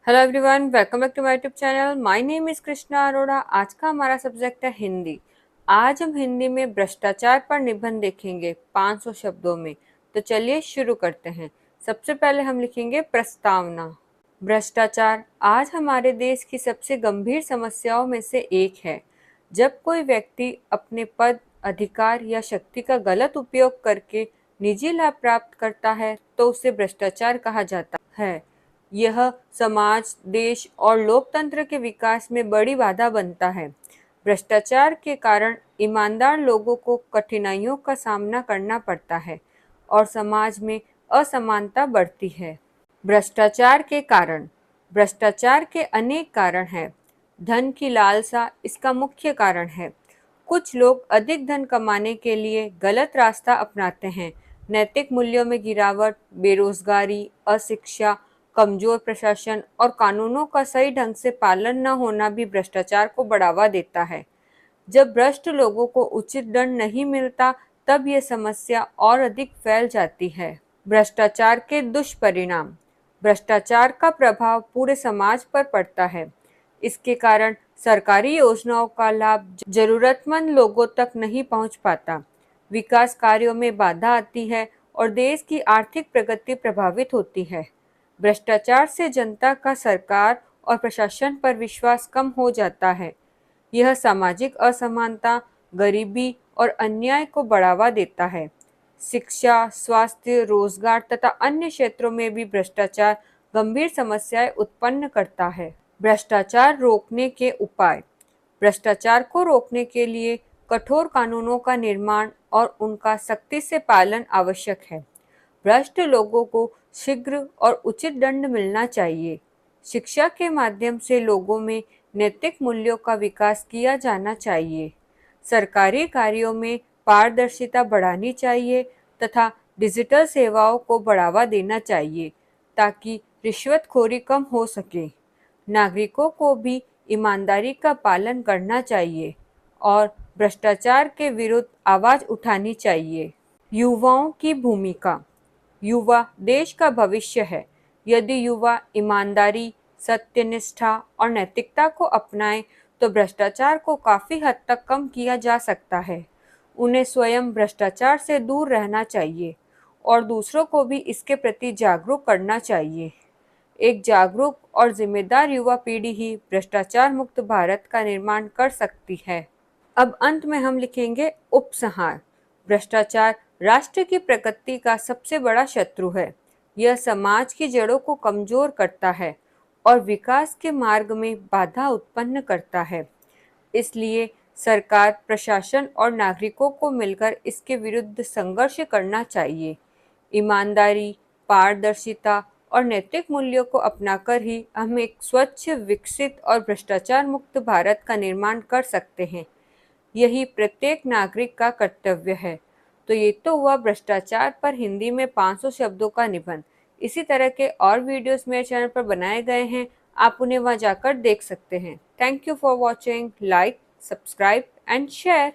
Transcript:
Hello everyone, welcome back to my YouTube channel. My name is Krishna Arora. आज का हमारा subject है हिंदी। आज हम हिंदी में भ्रष्टाचार पर निबंध देखेंगे 500 शब्दों में। तो चलिए शुरू करते हैं। सबसे पहले हम लिखेंगे प्रस्तावना। भ्रष्टाचार आज हमारे देश की सबसे गंभीर समस्याओं में से एक है। जब कोई व्यक्ति अपने पद, अधिकार या शक्ति का गलत उपयोग करके निजी लाभ प्राप्त करता है तो उसे भ्रष्टाचार कहा जाता है। यह समाज, देश और लोकतंत्र के विकास में बड़ी बाधा बनता है। भ्रष्टाचार के कारण ईमानदार लोगों को कठिनाइयों का सामना करना पड़ता है और समाज में असमानता बढ़ती है। भ्रष्टाचार के कारण। भ्रष्टाचार के अनेक कारण हैं। धन की लालसा इसका मुख्य कारण है। कुछ लोग अधिक धन कमाने के लिए गलत रास्ता अपनाते हैं। नैतिक मूल्यों में गिरावट, बेरोजगारी, अशिक्षा, कमजोर प्रशासन और कानूनों का सही ढंग से पालन न होना भी भ्रष्टाचार को बढ़ावा देता है। जब भ्रष्ट लोगों को उचित दंड नहीं मिलता, तब ये समस्या और अधिक फैल जाती है। भ्रष्टाचार के दुष्परिणाम। भ्रष्टाचार का प्रभाव पूरे समाज पर पड़ता है। इसके कारण सरकारी योजनाओं का लाभ जरूरतमंद लोगों तक नहीं पहुंच पाता। विकास कार्यों में बाधा आती है और देश की आर्थिक प्रगति प्रभावित होती है। भ्रष्टाचार से जनता का सरकार और प्रशासन पर विश्वास कम हो जाता है। यह सामाजिक असमानता, गरीबी और अन्याय को बढ़ावा देता है। शिक्षा, स्वास्थ्य, रोजगार तथा अन्य क्षेत्रों में भी भ्रष्टाचार गंभीर समस्याएं उत्पन्न करता है। भ्रष्टाचार रोकने के उपाय। भ्रष्टाचार को रोकने के लिए कठोर कानूनों का निर्माण और उनका सख्ती से पालन आवश्यक है। भ्रष्ट लोगों को शीघ्र और उचित दंड मिलना चाहिए। शिक्षा के माध्यम से लोगों में नैतिक मूल्यों का विकास किया जाना चाहिए। सरकारी कार्यों में पारदर्शिता बढ़ानी चाहिए तथा डिजिटल सेवाओं को बढ़ावा देना चाहिए ताकि रिश्वतखोरी कम हो सके। नागरिकों को भी ईमानदारी का पालन करना चाहिए और भ्रष्टाचार के विरुद्ध आवाज उठानी चाहिए। युवाओं की भूमिका। युवा देश का भविष्य है। यदि युवा ईमानदारी, सत्यनिष्ठा और नैतिकता को अपनाएं तो भ्रष्टाचार को काफी हद तक कम किया जा सकता है। उन्हें स्वयं भ्रष्टाचार से दूर रहना चाहिए और दूसरों को भी इसके प्रति जागरूक करना चाहिए। एक जागरूक और जिम्मेदार युवा पीढ़ी ही भ्रष्टाचार मुक्त भारत का निर्माण कर सकती है। अब अंत में हम लिखेंगे उपसंहार। भ्रष्टाचार राष्ट्र की प्रगति का सबसे बड़ा शत्रु है। यह समाज की जड़ों को कमजोर करता है और विकास के मार्ग में बाधा उत्पन्न करता है। इसलिए सरकार, प्रशासन और नागरिकों को मिलकर इसके विरुद्ध संघर्ष करना चाहिए। ईमानदारी, पारदर्शिता और नैतिक मूल्यों को अपनाकर ही हम एक स्वच्छ, विकसित और भ्रष्टाचार मुक्त भारत का निर्माण कर सकते हैं। यही प्रत्येक नागरिक का कर्तव्य है। तो ये तो हुआ भ्रष्टाचार पर हिंदी में 500 शब्दों का निबंध। इसी तरह के और वीडियोस मेरे चैनल पर बनाए गए हैं, आप उन्हें वहां जाकर देख सकते हैं। Thank you for watching. Like, subscribe and share.